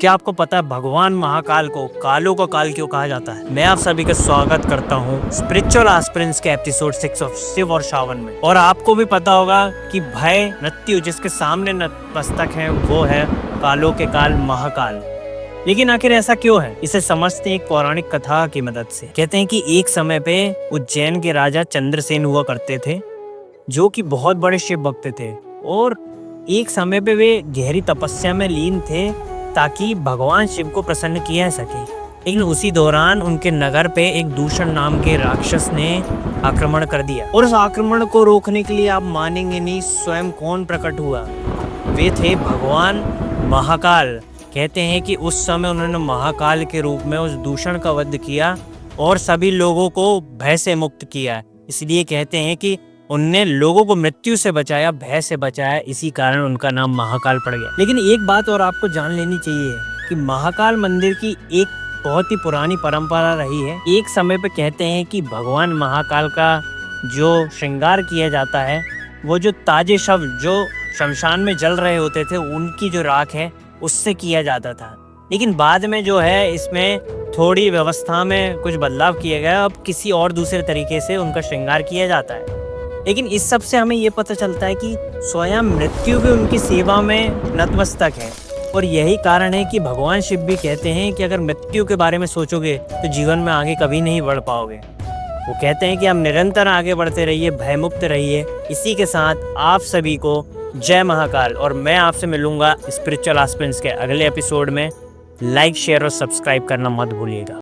क्या आपको पता है भगवान महाकाल को कालों का काल क्यों कहा जाता है? मैं आप सभी का स्वागत करता हूँ स्पिरिचुअल एस्पिरेंट्स के एपिसोड 6 ऑफ शिव और श्रावण में। और आपको भी पता होगा कि भय मृत्यु जिसके सामने नतमस्तक है वो है कालों के काल महाकाल। लेकिन आखिर ऐसा क्यों है? इसे समझते हैं एक पौराणिक कथा की मदद से। कहते हैं कि एक समय पे उज्जैन के राजा चंद्रसेन हुआ करते थे, जो कि बहुत बड़े शिव भक्त थे। और एक समय पे वे गहरी तपस्या में लीन थे ताकि भगवान शिव को प्रसन्न किया जा सके। लेकिन उसी दौरान उनके नगर पे एक दूषण नाम के राक्षस ने आक्रमण कर दिया। और उस आक्रमण को रोकने के लिए आप मानेंगे नहीं, स्वयं कौन प्रकट हुआ? वे थे भगवान महाकाल। कहते हैं कि उस समय उन्होंने महाकाल के रूप में उस दूषण का वध किया और सभी लोगों को भय से मुक्त किया। इसलिए कहते हैं कि उनने लोगों को मृत्यु से बचाया, भय से बचाया, इसी कारण उनका नाम महाकाल पड़ गया। लेकिन एक बात और आपको जान लेनी चाहिए कि महाकाल मंदिर की एक बहुत ही पुरानी परंपरा रही है। एक समय पे कहते हैं कि भगवान महाकाल का जो श्रृंगार किया जाता है वो जो ताजे शव जो शमशान में जल रहे होते थे उनकी जो राख है उससे किया जाता था। लेकिन बाद में जो है इसमें थोड़ी व्यवस्था में कुछ बदलाव किया गया, अब किसी और दूसरे तरीके से उनका श्रृंगार किया जाता है। लेकिन इस सब से हमें ये पता चलता है कि स्वयं मृत्यु भी उनकी सेवा में नतमस्तक है। और यही कारण है कि भगवान शिव भी कहते हैं कि अगर मृत्यु के बारे में सोचोगे तो जीवन में आगे कभी नहीं बढ़ पाओगे। वो कहते हैं कि हम निरंतर आगे बढ़ते रहिए, भयमुक्त रहिए। इसी के साथ आप सभी को जय महाकाल। और मैं आपसे मिलूंगा स्पिरिचुअल एस्पिरेंट्स के अगले एपिसोड में। लाइक, शेयर और सब्सक्राइब करना मत भूलिएगा।